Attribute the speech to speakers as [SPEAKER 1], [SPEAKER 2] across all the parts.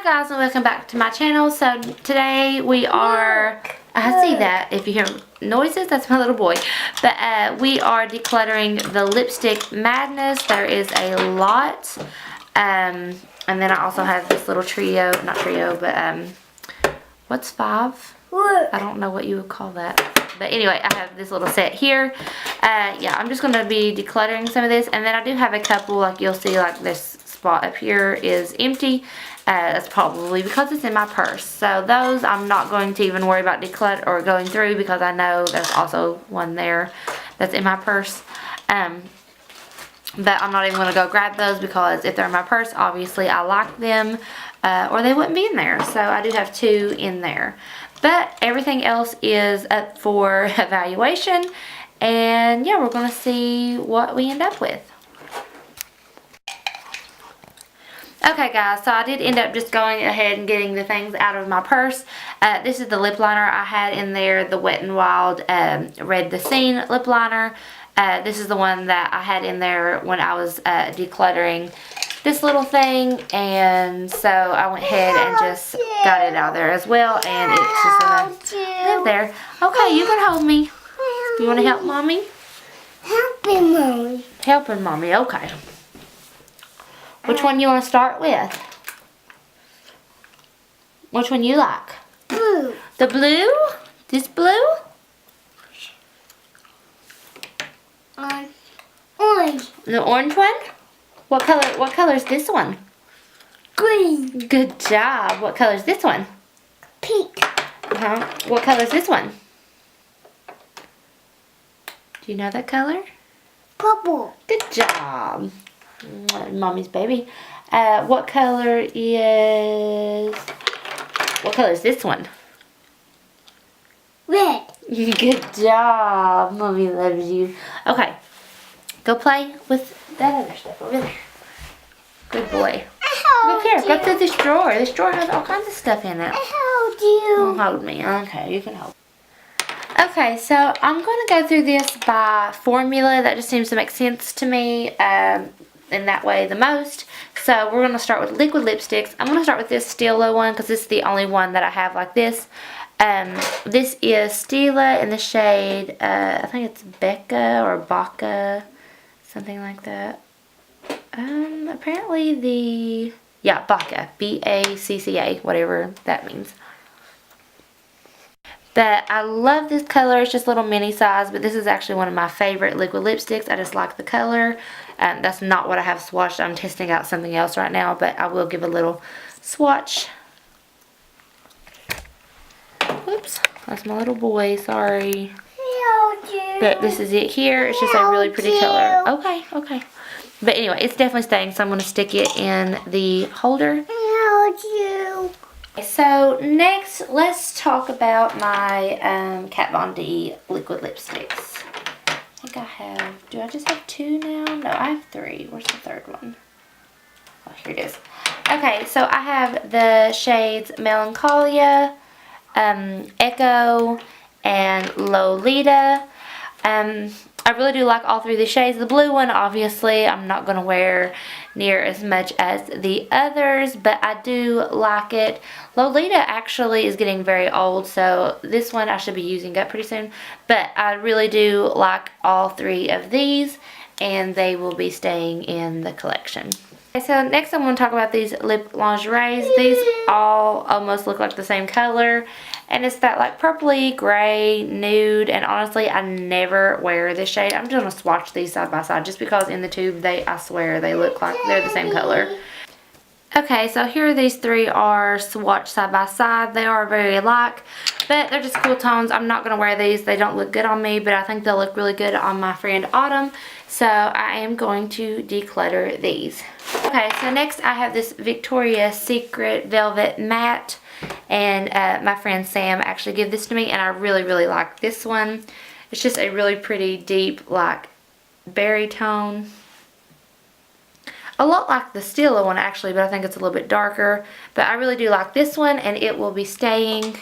[SPEAKER 1] guys, and welcome back to my channel. So today we are, I see that if you hear noises, that's my little boy, but we are decluttering the lipstick madness. There is a lot, and then I also have this little trio, not trio, but what's 5? I don't know what you would call that, but anyway, I have this little set here. Yeah, I'm just going to be decluttering some of this, and then I do have a couple, like you'll see, like this spot up here is empty. That's probably because it's in my purse. So those I'm not going to even worry about declutter or going through, because I know there's also one there that's in my purse. But I'm not even going to go grab those, because if they're in my purse, obviously I like them, or they wouldn't be in there. So I do have 2 in there. But everything else is up for evaluation, and yeah, we're going to see what we end up with. Okay guys, so I did end up just going ahead and getting the things out of my purse. This is the lip liner I had in there, the Wet n Wild Red the Scene lip liner. This is the one that I had in there when I was decluttering this little thing, and so I went ahead and just got it out there as well, and it's just gonna live there. Okay, you can hold me. You want to help mommy?
[SPEAKER 2] Helping mommy.
[SPEAKER 1] Helping mommy, okay. Which one you want to start with? Which one you like?
[SPEAKER 2] Blue.
[SPEAKER 1] The blue? This blue?
[SPEAKER 2] Orange.
[SPEAKER 1] The orange one? What color is this one?
[SPEAKER 2] Green.
[SPEAKER 1] Good job. What color is this one?
[SPEAKER 2] Pink.
[SPEAKER 1] What color is this one? Do you know that color?
[SPEAKER 2] Purple.
[SPEAKER 1] Good job. Mommy's baby. What color is this one?
[SPEAKER 2] Red.
[SPEAKER 1] Good job. Mommy loves you. Okay. Go play with that other stuff over there. Good boy. Look here. Go through this drawer. This drawer has all kinds of stuff in it.
[SPEAKER 2] I hold you.
[SPEAKER 1] Hold me. Okay, you can hold. Okay, so I'm going to go through this by formula. That just seems to make sense to me. In that way the most. So we're going to start with liquid lipsticks. I'm going to start with this Stila one, because this is the only one that I have like this. This is Stila in the shade, I think it's Becca or Bacca, something like that. Apparently yeah, Bacca, B-A-C-C-A, whatever that means. But I love this color. It's just a little mini size, but this is actually one of my favorite liquid lipsticks. I just like the color. That's not what I have swatched. I'm testing out something else right now, but I will give a little swatch. Whoops, that's my little boy, sorry. But this is it here. It's just a really pretty color. Okay, okay. But anyway, it's definitely staying, so I'm going to stick it in the holder. So next, let's talk about my Kat Von D liquid lipsticks. I think I have, do I just have 2 now? No, I have 3. Where's the 3rd one? Oh, here it is. Okay, so I have the shades Melancholia, Echo, and Lolita. I really do like all 3 of these shades. The blue one, obviously, I'm not going to wear near as much as the others, but I do like it. Lolita actually is getting very old, so this one I should be using up pretty soon. But I really do like all 3 of these, and they will be staying in the collection. Okay, so next I'm going to talk about these lip lingeries. These all almost look like the same color, and it's that like purpley gray nude, and honestly I never wear this shade. I'm just going to swatch these side by side, just because in the tube I swear they look like they're the same color. Okay, so here these 3 are swatched side by side. They are very alike, but they're just cool tones. I'm not going to wear these. They don't look good on me, but I think they'll look really good on my friend Autumn. So I am going to declutter these. Okay, so next I have this Victoria's Secret Velvet Matte, and my friend Sam actually gave this to me, and I really, really like this one. It's just a really pretty deep, like, berry tone. A lot like the Stila one actually, but I think it's a little bit darker. But I really do like this one, and it will be staying.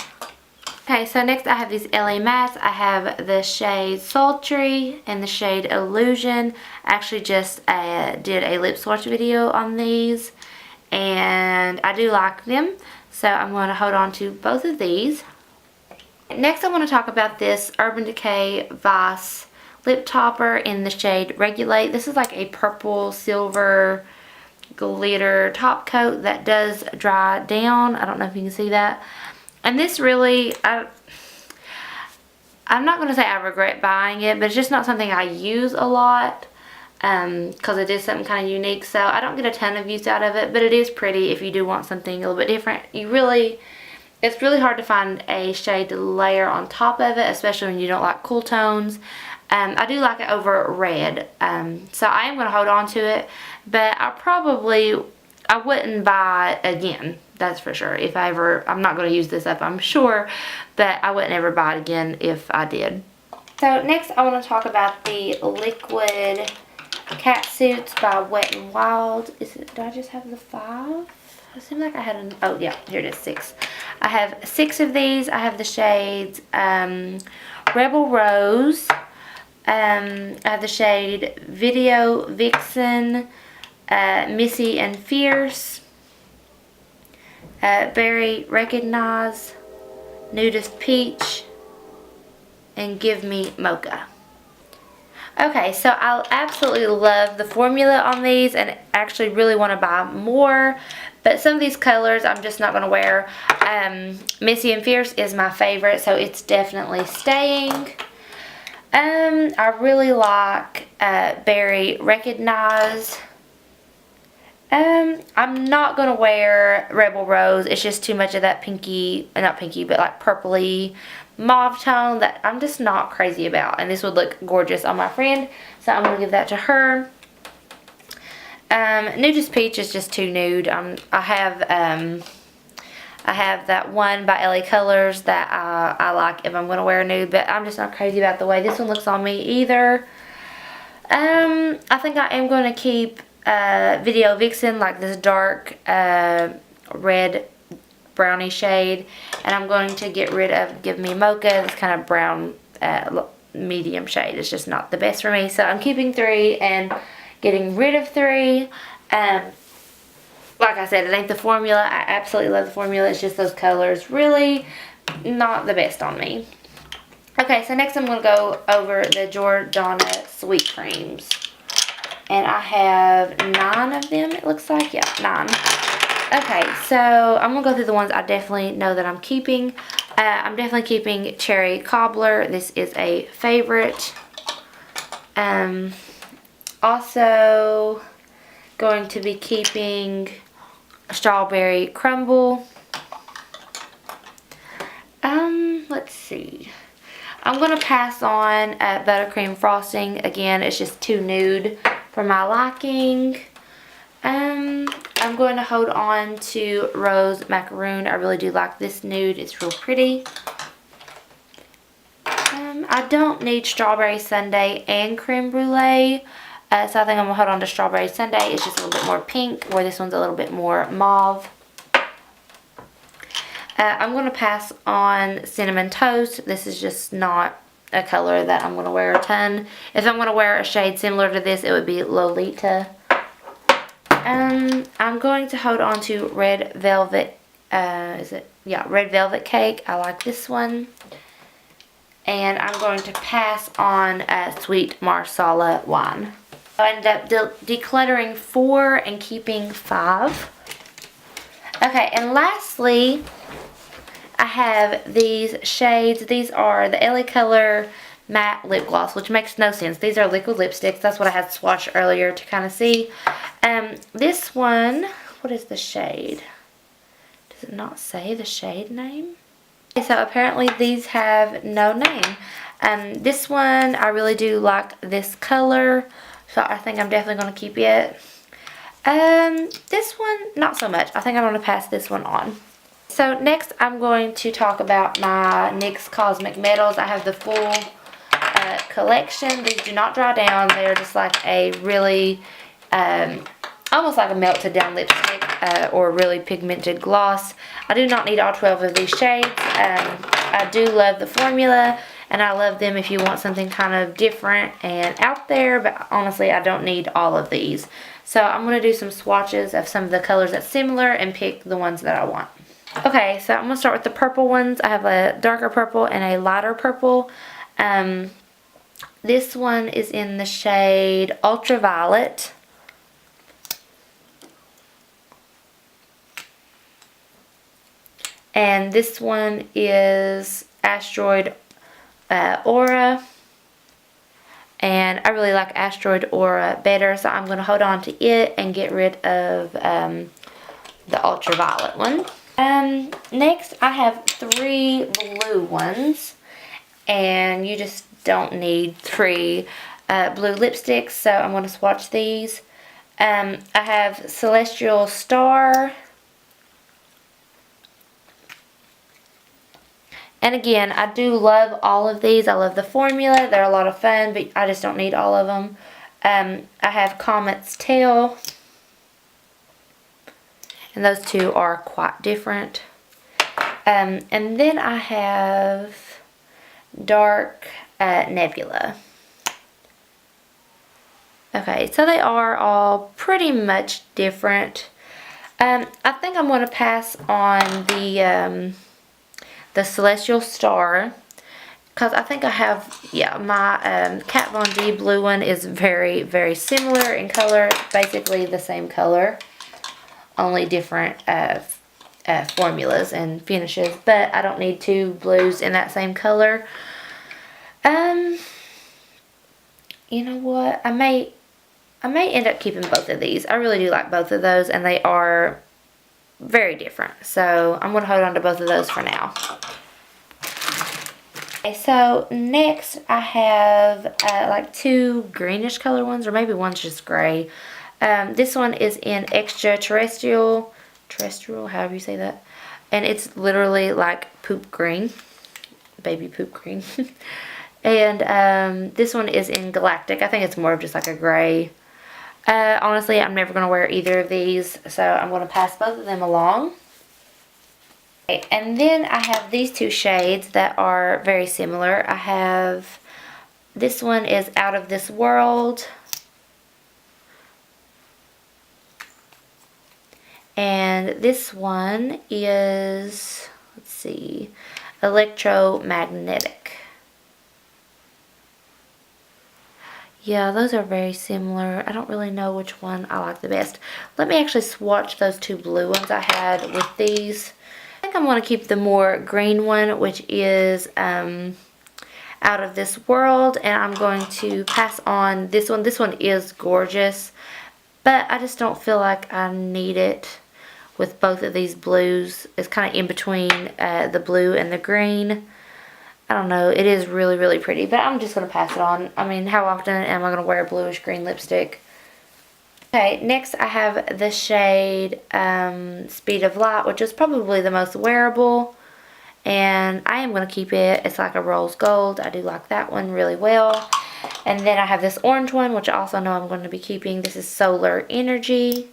[SPEAKER 1] Okay, so next I have these LA mattes. I have the shade Sultry and the shade Illusion. I actually just did a lip swatch video on these. and I do like them, so I'm going to hold on to both of these. Next I want to talk about this Urban Decay Vice lip topper in the shade Regulate. This is like a purple silver glitter top coat that does dry down. I don't know if you can see that. And this really, I'm not going to say I regret buying it, but it's just not something I use a lot because it is something kind of unique. So I don't get a ton of use out of it, but it is pretty if you do want something a little bit different. It's really hard to find a shade to layer on top of it, especially when you don't like cool tones. I do like it over red, so I am going to hold on to it, but I wouldn't buy it again, that's for sure. I'm not going to use this up, I'm sure, but I wouldn't ever buy it again if I did. So next I want to talk about the Liquid Cat Suits by Wet n Wild. Did I just have the 5? It seemed like I had oh yeah, here it is, 6. I have 6 of these. I have the shades Rebel Rose. I have the shade Video Vixen, Missy and Fierce, Berry Recognize, Nudist Peach, and Give Me Mocha. Okay, so I absolutely love the formula on these and actually really want to buy more. But some of these colors I'm just not going to wear. Missy and Fierce is my favorite, so it's definitely staying. I really like Berry Recognize. I'm not going to wear Rebel Rose. It's just too much of that pinky, not pinky, but like purpley mauve tone that I'm just not crazy about. And this would look gorgeous on my friend, so I'm going to give that to her. Nudist Peach is just too nude. I have that one by LA Colors that I like if I'm going to wear a nude, but I'm just not crazy about the way this one looks on me either. I think I am going to keep Video Vixen, like this dark red brownie shade, and I'm going to get rid of Give Me Mocha, this kind of brown medium shade. It's just not the best for me, so I'm keeping 3 and getting rid of 3. Like I said, it ain't the formula. I absolutely love the formula. It's just those colors really not the best on me. Okay, so next I'm going to go over the Jordana Sweet Creams. And I have 9 of them, it looks like. Yeah, 9. Okay, so I'm going to go through the ones I definitely know that I'm keeping. I'm definitely keeping Cherry Cobbler. This is a favorite. Also going to be keeping Strawberry Crumble. Let's see. I'm going to pass on Buttercream Frosting. Again, it's just too nude for my liking. I'm going to hold on to Rose Macaroon. I really do like this nude. It's real pretty. I don't need Strawberry Sundae and Creme Brulee. So I think I'm going to hold on to Strawberry Sundae. It's just a little bit more pink, where this one's a little bit more mauve. I'm going to pass on Cinnamon Toast. This is just not a color that I'm going to wear a ton. If I'm going to wear a shade similar to this, it would be Lolita. I'm going to hold on to Red Velvet, Red Velvet Cake. I like this one. And I'm going to pass on Sweet Marsala Wine. I ended up decluttering 4 and keeping 5. Okay, and lastly, I have these shades. These are the LA Color Matte Lip Gloss, which makes no sense. These are liquid lipsticks. That's what I had swatched earlier to kind of see. This one, what is the shade? Does it not say the shade name? Okay, so apparently these have no name. This one, I really do like this color, so I think I'm definitely going to keep it. This one, not so much. I think I'm going to pass this one on. So next I'm going to talk about my NYX Cosmic Metals. I have the full collection. These do not dry down. They're just like a really, almost like a melted down lipstick or really pigmented gloss. I do not need all 12 of these shades. I do love the formula, and I love them if you want something kind of different and out there, but honestly I don't need all of these. So I'm going to do some swatches of some of the colors that's similar and pick the ones that I want. Okay, so I'm going to start with the purple ones. I have a darker purple and a lighter purple. This one is in the shade Ultraviolet. And this one is Asteroid Aura. And I really like Asteroid Aura better, so I'm going to hold on to it and get rid of the ultraviolet one. Next, I have 3 blue ones. And you just don't need 3 blue lipsticks, so I'm going to swatch these. I have Celestial Star. And again, I do love all of these. I love the formula. They're a lot of fun, but I just don't need all of them. I have Comet's Tail. And those two are quite different. And then I have Dark Nebula. Okay, so they are all pretty much different. I think I'm going to pass on the Celestial Star, because I think I have, yeah, my Kat Von D blue one is very, very similar in color. Basically the same color, only different formulas and finishes, but I don't need 2 blues in that same color. You know what, I may end up keeping both of these. I really do like both of those, and they are very different, so I'm going to hold on to both of those for now. Okay, so next I have like 2 greenish color ones, or maybe one's just gray. This one is in Extraterrestrial, however you say that, and it's literally like poop green, baby poop green. And this one is in Galactic. I think it's more of just like a gray. Honestly, I'm never going to wear either of these, so I'm going to pass both of them along. Okay, and then I have these 2 shades that are very similar. I have, this one is Out of This World. And this one is, let's see, Electromagnetic. Yeah, those are very similar. I don't really know which one I like the best. Let me actually swatch those 2 blue ones I had with these. I think I'm going to keep the more green one, which is Out of This World. And I'm going to pass on this one. This one is gorgeous, but I just don't feel like I need it with both of these blues. It's kind of in between the blue and the green. I don't know, it is really, really pretty, but I'm just going to pass it on. I mean, how often am I going to wear a bluish green lipstick? Okay, next I have the shade Speed of Light, which is probably the most wearable, and I am going to keep it. It's like a rose gold. I do like that one really well. And then I have this orange one, which I also know I'm going to be keeping. This is Solar Energy,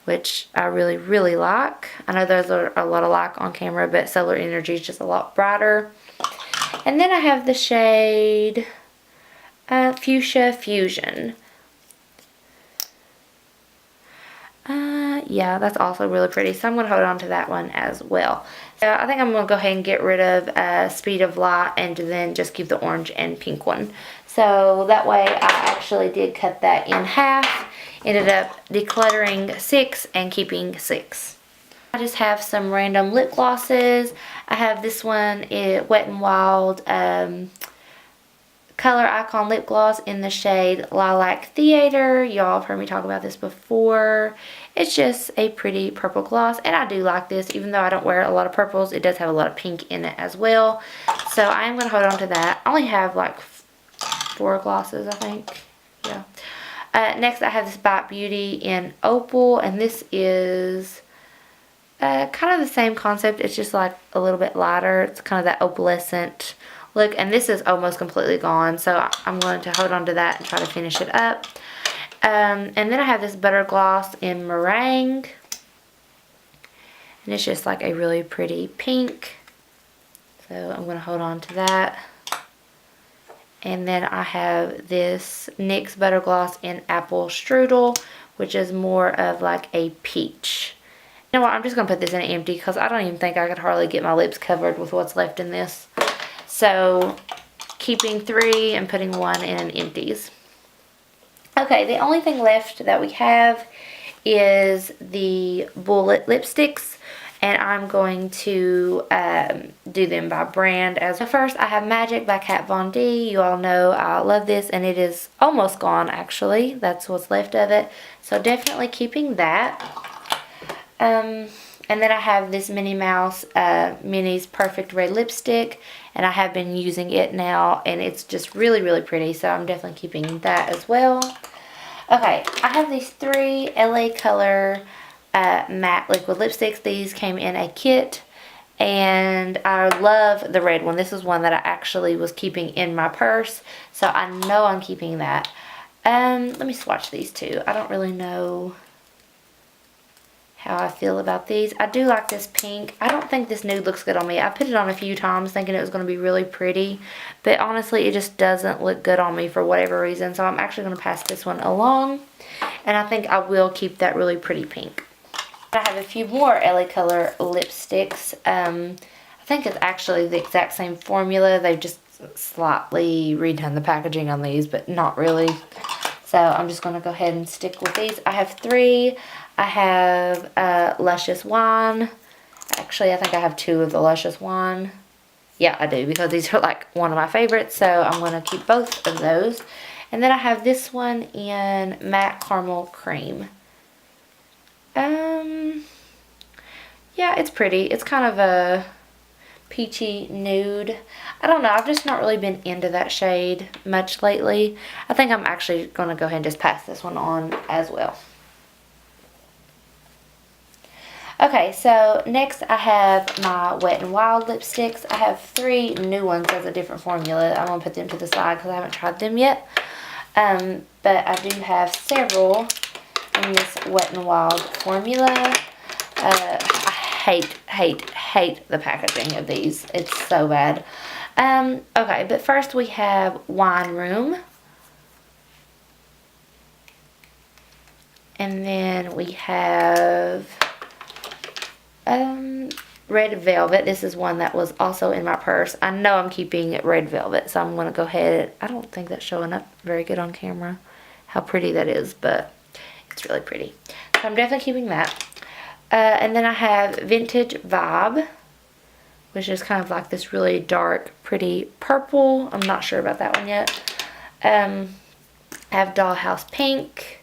[SPEAKER 1] which I really, really like. I know there's a lot of like on camera, but Solar Energy is just a lot brighter. And then I have the shade Fuchsia Fusion. Yeah, that's also really pretty, so I'm going to hold on to that one as well. So I think I'm going to go ahead and get rid of Speed of Light and then just keep the orange and pink one. So that way I actually did cut that in half. Ended up decluttering 6 and keeping 6. I just have some random lip glosses. I have this one, Wet n Wild Color Icon Lip Gloss in the shade Lilac Theater. Y'all have heard me talk about this before. It's just a pretty purple gloss, and I do like this. Even though I don't wear a lot of purples, it does have a lot of pink in it as well. So I am going to hold on to that. I only have like 4 glosses, I think. Yeah. Next I have this Bite Beauty in Opal, and this is kind of the same concept. It's just like a little bit lighter. It's kind of that opalescent look, and this is almost completely gone, so I'm going to hold on to that and try to finish it up. And then I have this Butter Gloss in Meringue, and it's just like a really pretty pink, so I'm going to hold on to that. And then I have this NYX Butter Gloss in Apple Strudel, which is more of like a peach. You know what, I'm just going to put this in empty because I don't even think I could hardly get my lips covered with what's left in this. So, keeping 3 and putting 1 in an empties. Okay, the only thing left that we have is the bullet lipsticks, and I'm going to do them by brand. So first I have Magic by Kat Von D. You all know I love this, and it is almost gone actually. That's what's left of it. So definitely keeping that. And then I have this Minnie Mouse Minnie's Perfect Red Lipstick, and I have been using it now, and it's just really, really pretty, so I'm definitely keeping that as well. Okay, I have these 3 LA Color matte liquid lipsticks. These came in a kit, and I love the red one. This is one that I actually was keeping in my purse, so I know I'm keeping that. Let me swatch these two. I don't really know how I feel about these. I do like this pink. I don't think this nude looks good on me. I put it on a few times thinking it was going to be really pretty, but honestly it just doesn't look good on me for whatever reason, so I'm actually going to pass this one along, and I think I will keep that really pretty pink. I have a few more LA Color lipsticks. I think it's actually the exact same formula. They've just slightly redone the packaging on these, but not really. So I'm just going to go ahead and stick with these. I have 3. I have Luscious Wine. Actually, I think I have 2 of the Luscious Wine. Yeah, I do, because these are like one of my favorites, so I'm going to keep both of those. And then I have this one in Matte Caramel Cream. Yeah, it's pretty. It's kind of a peachy nude. I don't know, I've just not really been into that shade much lately. I think I'm actually going to go ahead and just pass this one on as well. Okay, so next I have my Wet n Wild lipsticks. I have 3 new ones as a different formula. I'm going to put them to the side because I haven't tried them yet. But I do have several in this Wet n Wild formula. I hate the packaging of these. It's so bad. Okay, but first we have Wine Room. And then we have Red Velvet. This is one that was also in my purse. I know I'm keeping Red Velvet, so I'm going to go ahead. I don't think that's showing up very good on camera, how pretty that is, but it's really pretty. So I'm definitely keeping that. And then I have Vintage Vibe, which is kind of like this really dark, pretty purple. I'm not sure about that one yet. I have Dollhouse Pink.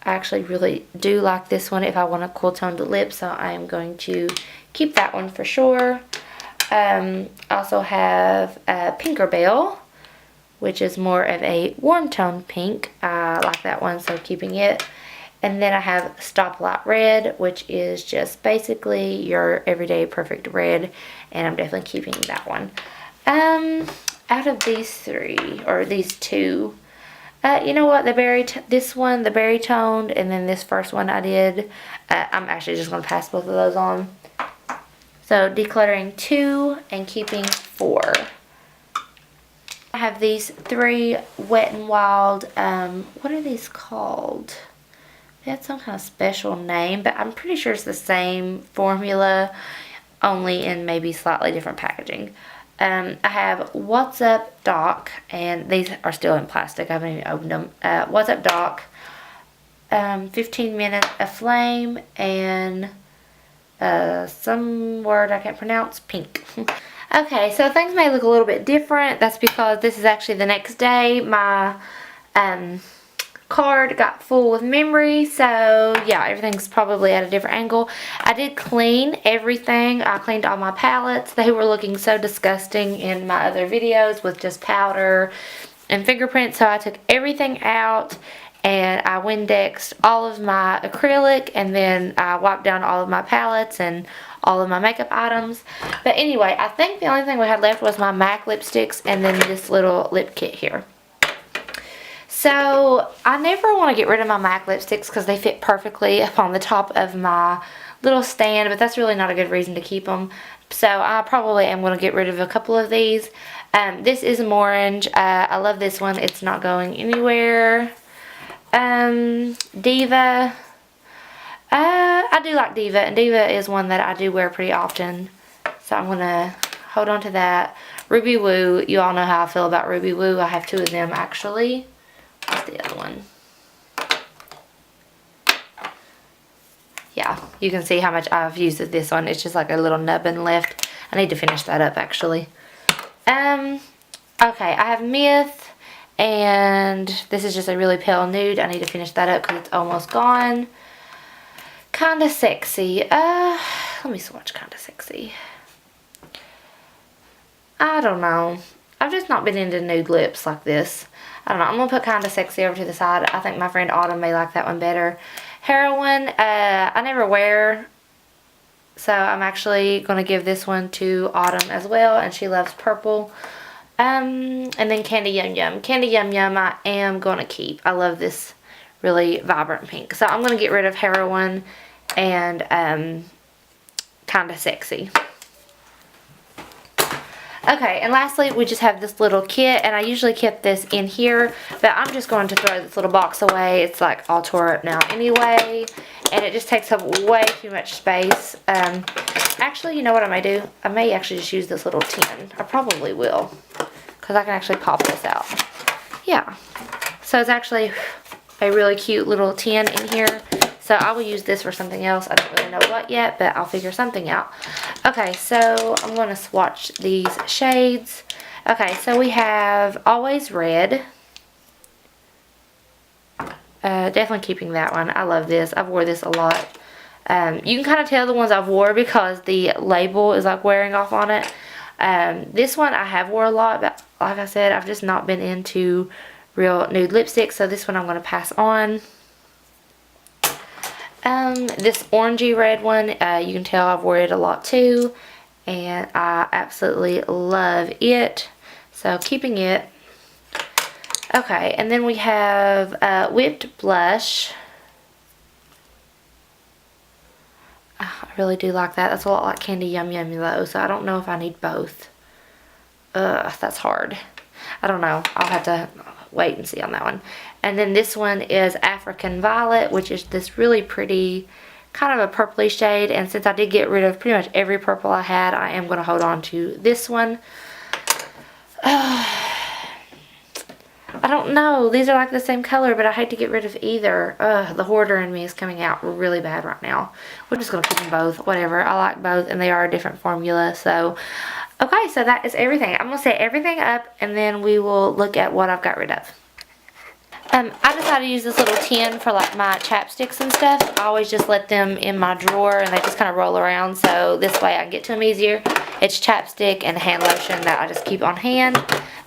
[SPEAKER 1] I actually really do like this one if I want a cool toned lip, so I am going to keep that one for sure. Also have Pinkerbell, which is more of a warm toned pink. I like that one, so keeping it. And then I have Stoplight Red, which is just basically your everyday perfect red, and I'm definitely keeping that one. Out of these 3, or these 2, you know what, this one, the berry toned, and then this first one I did, I'm actually just going to pass both of those on. So decluttering 2 and keeping 4. I have these 3 Wet n Wild, what are these called? They had some kind of special name, but I'm pretty sure it's the same formula, only in maybe slightly different packaging. I have What's Up Doc, and these are still in plastic. I haven't even opened them. What's Up Doc, 15 Minutes Aflame, and some word I can't pronounce, pink. Okay, so things may look a little bit different. That's because this is actually the next day. My card got full with memory, so yeah, everything's probably at a different angle. I did clean everything. I cleaned all my palettes. They were looking so disgusting in my other videos with just powder and fingerprints, so I took everything out and I Windexed all of my acrylic, and then I wiped down all of my palettes and all of my makeup items. But anyway, I think the only thing we had left was my MAC lipsticks and then this little lip kit here. So I never want to get rid of my MAC lipsticks because they fit perfectly up on the top of my little stand, but that's really not a good reason to keep them. So I probably am going to get rid of a couple of these. This is orange. I love this one. It's not going anywhere. Diva. I do like Diva, and Diva is one that I do wear pretty often. So I'm going to hold on to that. Ruby Woo. You all know how I feel about Ruby Woo. I have 2 of them, actually. What's the other one? Yeah, you can see how much I've used of this one. It's just like a little nubbin left. I need to finish that up, actually. Okay, I have Myth, and this is just a really pale nude. I need to finish that up because it's almost gone. Kinda Sexy. Let me swatch Kinda Sexy. I don't know. I've just not been into nude lips like this. I don't know. I'm going to put Kinda Sexy over to the side. I think my friend Autumn may like that one better. Heroin, I never wear, so I'm actually going to give this one to Autumn as well, and she loves purple. And then Candy Yum Yum. Candy Yum Yum I am going to keep. I love this really vibrant pink. So I'm going to get rid of Heroin and Kinda Sexy. Okay, and lastly, we just have this little kit, and I usually keep this in here, but I'm just going to throw this little box away. It's like all tore up now anyway, and it just takes up way too much space. Actually, you know what I may do? I may actually just use this little tin. I probably will, because I can actually pop this out. Yeah, so it's actually a really cute little tin in here. So I will use this for something else. I don't really know what yet, but I'll figure something out. Okay, so I'm going to swatch these shades. Okay, so we have Always Red. Definitely keeping that one. I love this. I've wore this a lot. You can kind of tell the ones I've wore because the label is like wearing off on it. This one I have wore a lot, but like I said, I've just not been into real nude lipstick. So this one I'm going to pass on. This orangey red one, you can tell I've worn it a lot too, and I absolutely love it, so keeping it. Okay, and then we have Whipped Blush. I really do like that. That's a lot like Candy Yum Yum though, so I don't know if I need both. That's hard. I don't know. I'll have to wait and see on that one. And then this one is African Violet, which is this really pretty kind of a purpley shade. And since I did get rid of pretty much every purple I had, I am going to hold on to this one. I don't know. These are like the same color, but I hate to get rid of either. The hoarder in me is coming out really bad right now. We're just going to keep them both. Whatever. I like both, and they are a different formula. So, okay, so that is everything. I'm going to set everything up, and then we will look at what I've got rid of. I decided to use this little tin for like my chapsticks and stuff. I always just let them in my drawer and they just kind of roll around, so this way I can get to them easier. It's chapstick and hand lotion that I just keep on hand,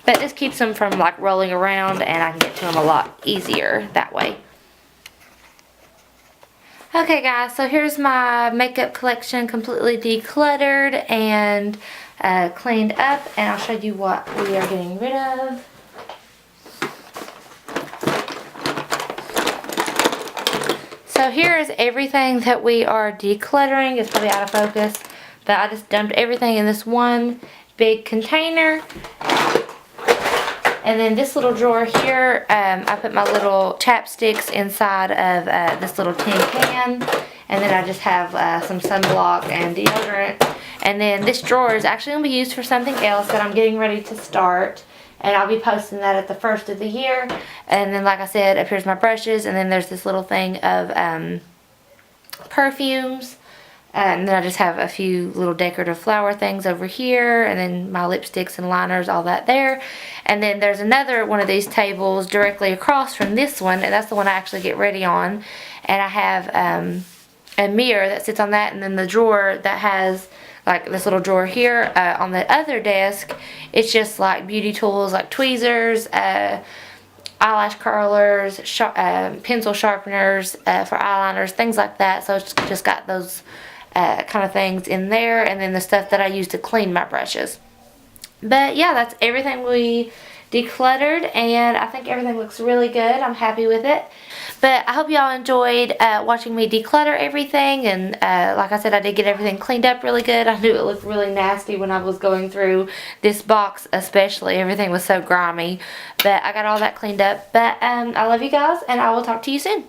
[SPEAKER 1] but this keeps them from like rolling around and I can get to them a lot easier that way. Okay guys, so here's my makeup collection completely decluttered and cleaned up, and I'll show you what we are getting rid of. So here is everything that we are decluttering. It's probably out of focus, but I just dumped everything in this one big container. And then this little drawer here, I put my little chapsticks inside of this little tin can. And then I just have some sunblock and deodorant. And then this drawer is actually going to be used for something else that I'm getting ready to start. And I'll be posting that at the first of the year. And then, like I said, up here's my brushes. And then there's this little thing of perfumes. And then I just have a few little decorative flower things over here. And then my lipsticks and liners, all that there. And then there's another one of these tables directly across from this one. And that's the one I actually get ready on. And I have a mirror that sits on that. And then the drawer that has like this little drawer here on the other desk, it's just like beauty tools like tweezers, eyelash curlers, pencil sharpeners for eyeliners, things like that. So it's just got those kind of things in there, and then the stuff that I use to clean my brushes. But yeah, that's everything we decluttered, and I think everything looks really good. I'm happy with it. But I hope y'all enjoyed watching me declutter everything, and like I said, I did get everything cleaned up really good. I knew it looked really nasty when I was going through this box, especially. Everything was so grimy, but I got all that cleaned up. But I love you guys, and I will talk to you soon.